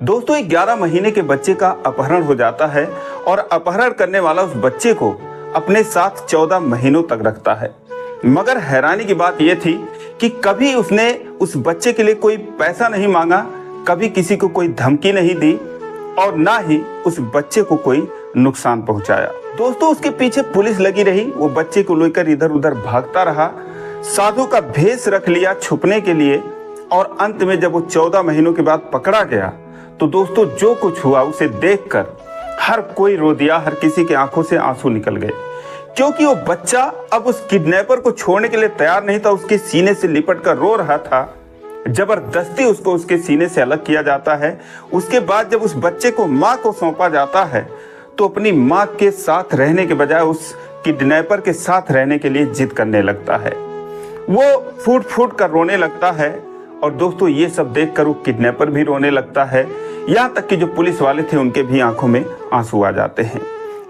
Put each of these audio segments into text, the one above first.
दोस्तों, एक 11 महीने के बच्चे का अपहरण हो जाता है और अपहरण करने वाला उस बच्चे को अपने साथ 14 महीनों तक रखता है। मगर हैरानी की बात यह थी कि कभी उसने उस बच्चे के लिए कोई पैसा नहीं मांगा, कभी किसी को कोई धमकी नहीं दी और ना ही उस बच्चे को कोई नुकसान पहुंचाया। दोस्तों, उसके पीछे पुलिस लगी रही, वो बच्चे को लेकर इधर उधर भागता रहा, साधु का भेष रख लिया छुपने के लिए और अंत में जब वो 14 महीनों के बाद पकड़ा गया तो दोस्तों जो कुछ हुआ उसे देखकर हर कोई रो दिया, हर किसी के आंखों से आंसू निकल गए, क्योंकि वो बच्चा अब उस किडनैपर को छोड़ने के लिए तैयार नहीं था। उसके सीने से लिपट कर रो रहा था, जबरदस्ती उसको उसके सीने से अलग किया जाता है। उसके बाद जब उस बच्चे को माँ को सौंपा जाता है तो अपनी माँ के साथ रहने के बजाय उस किडनैपर के साथ रहने के लिए जिद करने लगता है। वो फूट फूट कर रोने लगता है और दोस्तों ये सब देखकर वो किडनैपर भी रोने लगता है, यहाँ तक कि जो पुलिस वाले थे उनके भी आंखों में आंसू आ जाते हैं।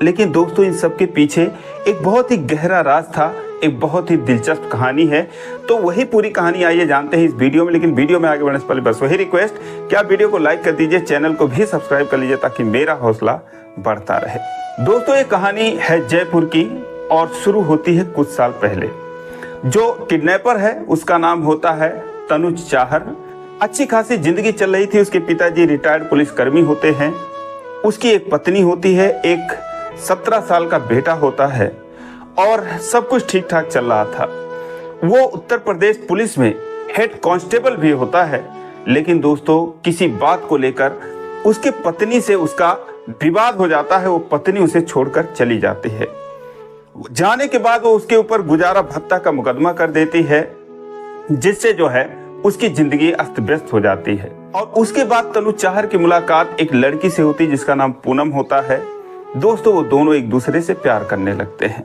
लेकिन दोस्तों, इन सब के पीछे एक बहुत ही गहरा राज था, एक बहुत ही दिलचस्प कहानी है। तो वही पूरी कहानी आइए जानते हैं इस वीडियो में। लेकिन वीडियो में आगे बढ़ने से पहले बस वही रिक्वेस्ट कि आप वीडियो को लाइक कर दीजिए, चैनल को भी सब्सक्राइब कर लीजिए ताकि मेरा हौसला बढ़ता रहे। दोस्तों, ये कहानी है जयपुर की और शुरू होती है कुछ साल पहले। जो किडनैपर है उसका नाम होता है तनुज चाहर। अच्छी खासी जिंदगी चल रही थी। उसके पिताजी रिटायर्ड पुलिसकर्मी होते हैं, उसकी एक पत्नी होती है, एक 17 साल का बेटा होता है और सब कुछ ठीक ठाक चल रहा था। वो उत्तर प्रदेश पुलिस में हेड कांस्टेबल भी होता है। लेकिन दोस्तों, किसी बात को लेकर उसके पत्नी से उसका विवाद हो जाता है। वो पत्नी उसे छोड़कर चली जाती है। जाने के बाद वो उसके ऊपर गुजारा भत्ता का मुकदमा कर देती है, जिससे जो है उसकी जिंदगी अस्त व्यस्त हो जाती है। और उसके बाद तनुज चाहर की मुलाकात एक लड़की से होती है जिसका नाम पूनम होता है। दोस्तों, वो दोनों एक दूसरे से प्यार करने लगते हैं,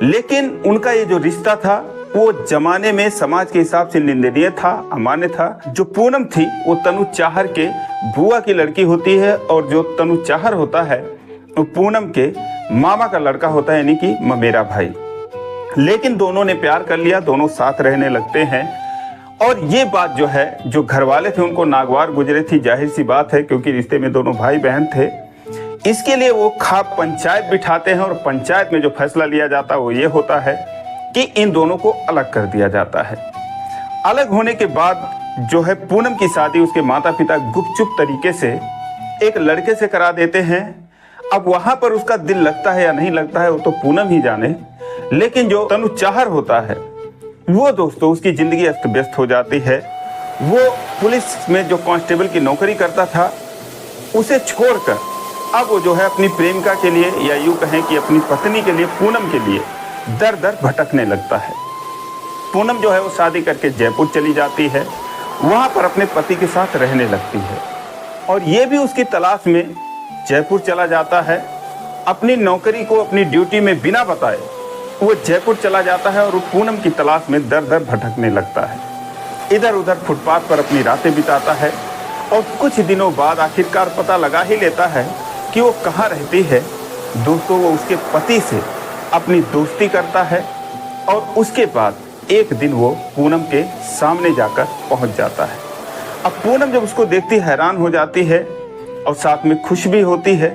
लेकिन उनका ये जो रिश्ता था वो जमाने में समाज के हिसाब से निंदनीय था, अमान्य था। जो पूनम थी वो तनुज चाहर के बुआ की लड़की होती है और जो तनुज चाहर होता है वो पूनम के मामा का लड़का होता है, यानी कि ममेरा भाई। लेकिन दोनों ने प्यार कर लिया, दोनों साथ रहने लगते हैं। और ये बात जो है, जो घर वाले थे उनको नागवार गुजरे थी, जाहिर सी बात है, क्योंकि रिश्ते में दोनों भाई बहन थे। इसके लिए वो खाप पंचायत बिठाते हैं और पंचायत में जो फैसला लिया जाता है वो ये होता है कि इन दोनों को अलग कर दिया जाता है। अलग होने के बाद जो है पूनम की शादी उसके माता पिता गुपचुप तरीके से एक लड़के से करा देते हैं। अब वहां पर उसका दिल लगता है या नहीं लगता है वो तो पूनम ही जाने। लेकिन जो तनुज चाहर होता है वो दोस्तों उसकी जिंदगी अस्त व्यस्त हो जाती है। वो पुलिस में जो कांस्टेबल की नौकरी करता था उसे छोड़कर अब वो जो है अपनी प्रेमिका के लिए, या यूं कहें कि अपनी पत्नी के लिए, पूनम के लिए दर दर भटकने लगता है। पूनम जो है वो शादी करके जयपुर चली जाती है, वहां पर अपने पति के साथ रहने लगती है और ये भी उसकी तलाश में जयपुर चला जाता है। अपनी नौकरी को, अपनी ड्यूटी में बिना बताए वो जयपुर चला जाता है और वो पूनम की तलाश में दर दर भटकने लगता है। इधर उधर फुटपाथ पर अपनी रातें बिताता है और कुछ दिनों बाद आखिरकार पता लगा ही लेता है कि वो कहाँ रहती है। दोस्तों, वो उसके पति से अपनी दोस्ती करता है और उसके बाद एक दिन वो पूनम के सामने जाकर पहुंच जाता है। अब पूनम जब उसको देखती हैरान हो जाती है और साथ में खुश भी होती है,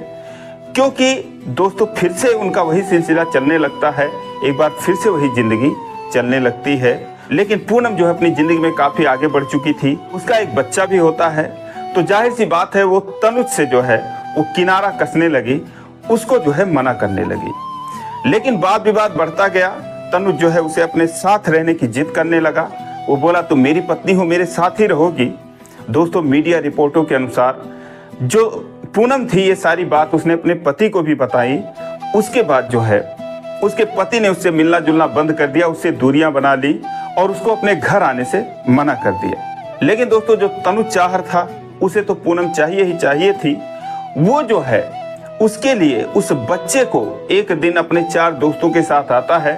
क्योंकि दोस्तों फिर से उनका वही सिलसिला चलने लगता है। एक बार फिर से वही जिंदगी चलने लगती है। लेकिन पूनम जो है अपनी जिंदगी में काफी आगे बढ़ चुकी थी, उसका एक बच्चा भी होता है। तो जाहिर सी बात है वो तनुज से जो है वो किनारा कसने लगी, उसको जो है मना करने लगी। लेकिन वाद विवाद बढ़ता गया। तनुज जो है उसे अपने साथ रहने की जिद करने लगा। वो बोला तुम मेरी पत्नी हो, मेरे साथ ही रहोगी। दोस्तों, मीडिया रिपोर्टों के अनुसार जो पूनम थी ये सारी बात उसने अपने पति को भी बताई। उसके बाद जो है उसके पति ने उससे मिलना जुलना बंद कर दिया, उससे दूरियां बना ली और उसको अपने घर आने से मना कर दिया। लेकिन दोस्तों, जो तनुज चाहर था उसे तो पूनम चाहिए ही चाहिए थी। वो जो है उसके लिए उस बच्चे को एक दिन अपने 4 दोस्तों के साथ आता है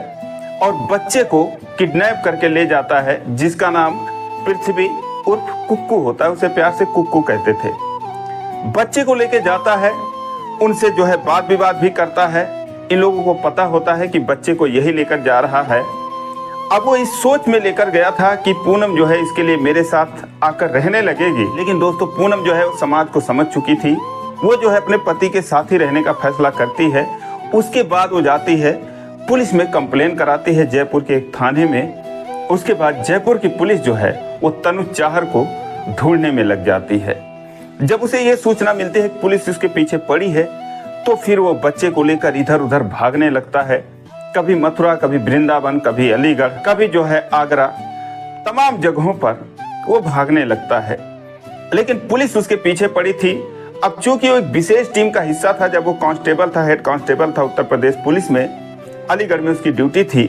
और बच्चे को किडनैप करके ले जाता है, जिसका नाम पृथ्वी उर्फ कुक्कू होता है। उसे प्यार से कुक्कू कहते थे। बच्चे को लेके जाता है, उनसे जो है वाद विवाद भी करता है। इन लोगों को पता होता है कि बच्चे को यही लेकर जा रहा है अब वो इस सोच में लेकर गया था कि पूनम जो है इसके लिए मेरे साथ आकर रहने लगेगी। लेकिन दोस्तों पूनम जो है वो समाज को समझ चुकी थी। वो जो है अपने पति के साथ ही रहने का फैसला करती है। उसके बाद वो जाती है पुलिस में कंप्लेन कराती है जयपुर के एक थाने में। उसके बाद जयपुर की पुलिस जो है वो तनुज चाहर को ढूंढने में लग जाती है। जब उसे ये सूचना मिलती है कि पुलिस उसके पीछे पड़ी है तो फिर वो बच्चे को लेकर इधर उधर भागने लगता है। कभी मथुरा, कभी वृंदावन, कभी अलीगढ़, कभी जो है आगरा, तमाम जगहों पर वो भागने लगता है। लेकिन पुलिस उसके पीछे पड़ी थी। अब चूंकि वो एक विशेष टीम का हिस्सा था, जब वो कांस्टेबल था, हेड कांस्टेबल था उत्तर प्रदेश पुलिस में, अलीगढ़ में उसकी ड्यूटी थी,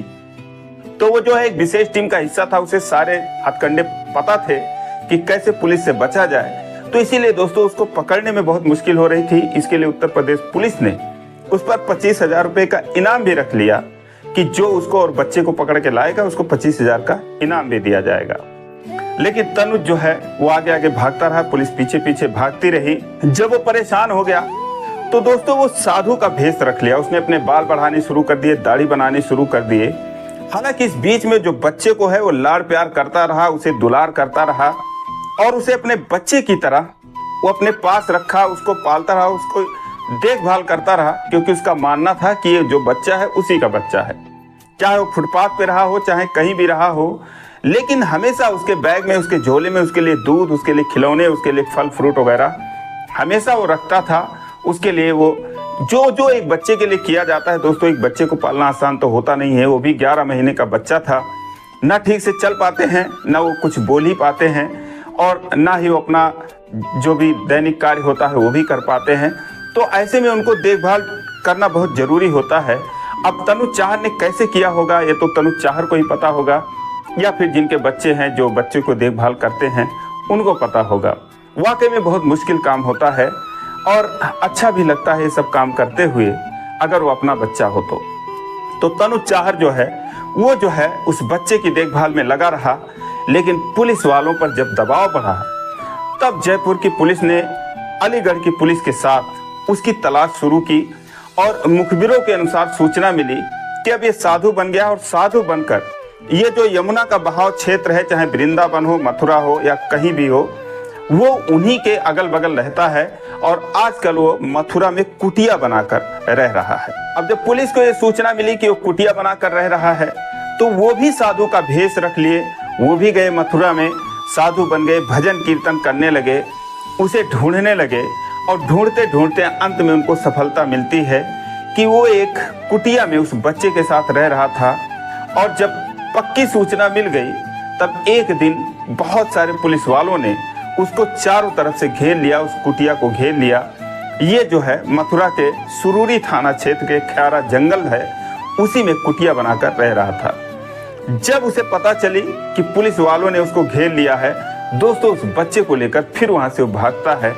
तो वो जो है एक विशेष टीम का हिस्सा था। उसे सारे हथकंडे पता थे कि कैसे पुलिस से बचा जाए। तो इसीलिए दोस्तों उसको पकड़ने में बहुत मुश्किल हो रही थी। इसके लिए उत्तर प्रदेश पुलिस ने उस पर 25,000 रुपए का इनाम भी रख लिया कि जो उसको और बच्चे को पकड़ के लाएगा उसको 25,000 का इनाम भी दिया जाएगा। लेकिन तनुज जो है वो आगे आगे भागता रहा, पुलिस पीछे पीछे भागती रही। जब वो परेशान हो गया तो दोस्तों वो साधु का भेष रख लिया। उसने अपने बाल बढ़ाने शुरू कर दिए, दाढ़ी बनाने शुरू कर दिए। हालांकि इस बीच में जो बच्चे को है वो लाड़ प्यार करता रहा, उसे दुलार करता रहा और उसे अपने बच्चे की तरह वो अपने पास रखा, उसको पालता रहा, उसको देखभाल करता रहा, क्योंकि उसका मानना था कि ये जो बच्चा है उसी का बच्चा है। चाहे वो फुटपाथ पे रहा हो, चाहे कहीं भी रहा हो, लेकिन हमेशा उसके बैग में, उसके झोले में उसके लिए दूध, उसके लिए खिलौने, उसके लिए फल फ्रूट वगैरह हमेशा वो रखता था। उसके लिए वो जो एक बच्चे के लिए किया जाता है दोस्तों, एक बच्चे को पालना आसान तो होता नहीं है। वो भी 11 महीने का बच्चा था, ना ठीक से चल पाते हैं, ना वो कुछ बोल ही पाते हैं और ना ही वो अपना जो भी दैनिक कार्य होता है वो भी कर पाते हैं। तो ऐसे में उनको देखभाल करना बहुत जरूरी होता है। अब तनुज चाहर ने कैसे किया होगा ये तो तनुज चाहर को ही पता होगा, या फिर जिनके बच्चे हैं, जो बच्चे को देखभाल करते हैं, उनको पता होगा। वाकई में बहुत मुश्किल काम होता है और अच्छा भी लगता है ये सब काम करते हुए, अगर वो अपना बच्चा हो तो तनुज चाहर जो है वो जो है उस बच्चे की देखभाल में लगा रहा। लेकिन पुलिस वालों पर जब दबाव बढ़ा तब जयपुर की पुलिस ने अलीगढ़ की पुलिस के साथ उसकी तलाश शुरू की और मुखबिरों के अनुसार सूचना मिली कि अब ये साधु बन गया और साधु बनकर ये जो यमुना का बहाव क्षेत्र है, चाहे वृंदावन हो, मथुरा हो या कहीं भी हो, वो उन्हीं के अगल बगल रहता है और आजकल वो मथुरा में कुटिया बनाकर रह रहा है। अब जब पुलिस को ये सूचना मिली कि वो कुटिया बनाकर रह रहा है तो वो भी साधु का भेष रख लिए, वो भी गए मथुरा में, साधु बन गए, भजन कीर्तन करने लगे, उसे ढूंढने लगे और ढूंढते ढूंढते अंत में उनको सफलता मिलती है कि वो एक कुटिया में उस बच्चे के साथ रह रहा था। और जब पक्की सूचना मिल गई तब एक दिन बहुत सारे पुलिस वालों ने उसको चारों तरफ से घेर लिया, उस कुटिया को घेर लिया। ये जो है मथुरा के सुरूरी थाना क्षेत्र के ख्यारा जंगल है, उसी में कुटिया बनाकर रह रहा था। जब उसे पता चली कि पुलिस वालों ने उसको घेर लिया है, दोस्तों उस बच्चे को लेकर फिर वहां से वो भागता है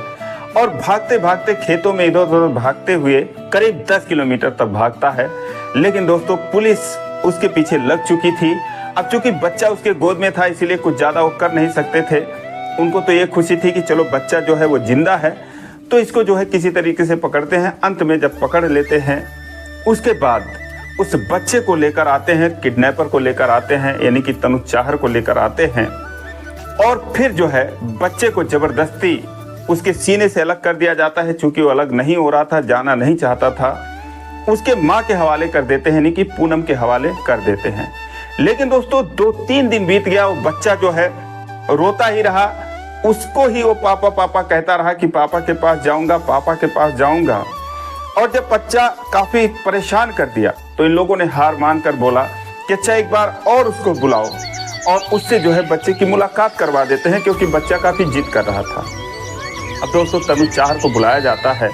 और भागते भागते खेतों में इधर उधर भागते हुए करीब 10 किलोमीटर तक भागता है। लेकिन दोस्तों पुलिस उसके पीछे लग चुकी थी। अब चूंकि बच्चा उसके गोद में था इसीलिए कुछ ज्यादा वो कर नहीं सकते थे। उनको तो ये खुशी थी कि चलो बच्चा जो है वो जिंदा है, तो इसको जो है किसी तरीके से पकड़ते हैं। अंत में जब पकड़ लेते हैं उसके बाद उस बच्चे को लेकर आते हैं, किडनैपर को लेकर आते हैं, यानी कि तनुज चाहर को लेकर आते हैं और फिर जो है बच्चे को जबरदस्ती उसके सीने से अलग कर दिया जाता है। चूंकि वो अलग नहीं हो रहा था, जाना नहीं चाहता था, उसके माँ के हवाले कर देते हैं, यानी कि पूनम के हवाले कर देते हैं। लेकिन दोस्तों 2-3 दिन बीत गया, वो बच्चा जो है रोता ही रहा, उसको ही वो पापा पापा कहता रहा कि पापा के पास जाऊंगा, पापा के पास जाऊंगा। और जब बच्चा काफी परेशान कर दिया तो इन लोगों ने हार मानकर बोला कि अच्छा एक बार और उसको बुलाओ और उससे जो है बच्चे की मुलाकात करवा देते हैं, क्योंकि बच्चा काफी जिद कर रहा था। अब दोस्तों तनुज चाहर को बुलाया जाता है,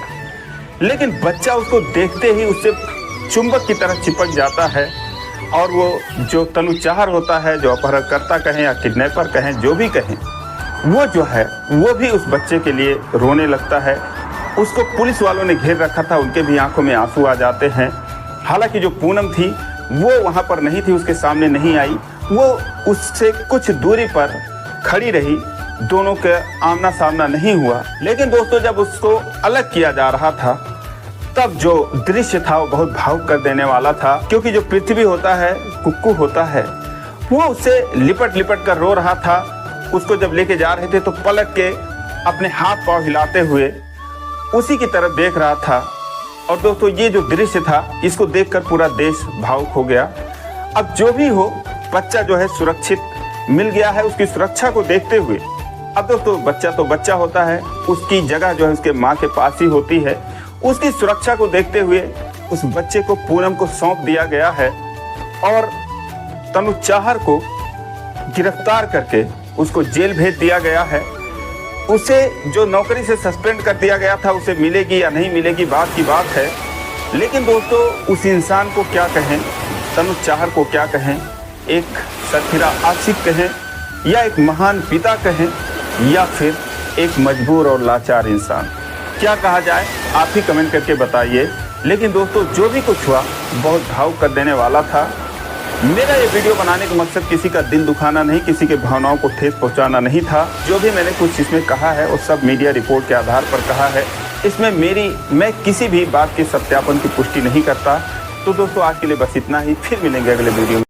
लेकिन बच्चा उसको देखते ही उससे चुंबक की तरह चिपक जाता है और वो जो तनुज चाहर होता है, जो अपहरणकर्ता कहें या किडनैपर कहें, जो भी कहें, वो जो है वो भी उस बच्चे के लिए रोने लगता है। उसको पुलिस वालों ने घेर रखा था, उनके भी आंखों में आंसू आ जाते हैं। हालांकि जो पूनम थी वो वहां पर नहीं थी, उसके सामने नहीं आई, वो उससे कुछ दूरी पर खड़ी रही, दोनों का आमना सामना नहीं हुआ। लेकिन दोस्तों जब उसको अलग किया जा रहा था तब जो दृश्य था वो बहुत भावुक कर देने वाला था, क्योंकि जो पृथ्वी होता है, कुक्कू होता है, वो उससे लिपट लिपट कर रो रहा था। उसको जब लेके जा रहे थे तो पलट के अपने हाथ पांव हिलाते हुए उसी की तरफ देख रहा था। और दोस्तों ये जो दृश्य था इसको देखकर पूरा देश भावुक हो गया। अब जो भी हो, बच्चा जो है सुरक्षित मिल गया है। उसकी सुरक्षा को देखते हुए अब दोस्तों बच्चा तो बच्चा होता है, उसकी जगह जो है उसके माँ के पास ही होती है। उसकी सुरक्षा को देखते हुए उस बच्चे को पूनम को सौंप दिया गया है और तनु चाहर को गिरफ्तार करके उसको जेल भेज दिया गया है। उसे जो नौकरी से सस्पेंड कर दिया गया था उसे मिलेगी या नहीं मिलेगी बात की बात है। लेकिन दोस्तों उस इंसान को क्या कहें, तनु चाहर को क्या कहें, एक सरफिरा आशिक कहें या एक महान पिता कहें या फिर एक मजबूर और लाचार इंसान, क्या कहा जाए आप ही कमेंट करके बताइए। लेकिन दोस्तों जो भी कुछ हुआ बहुत भावुक कर देने वाला था। मेरा ये वीडियो बनाने का मकसद किसी का दिल दुखाना नहीं, किसी के भावनाओं को ठेस पहुंचाना नहीं था। जो भी मैंने कुछ इसमें कहा है वो सब मीडिया रिपोर्ट के आधार पर कहा है। इसमें मैं किसी भी बात के सत्यापन की पुष्टि नहीं करता। तो दोस्तों आज के लिए बस इतना ही, फिर मिलेंगे अगले वीडियो में।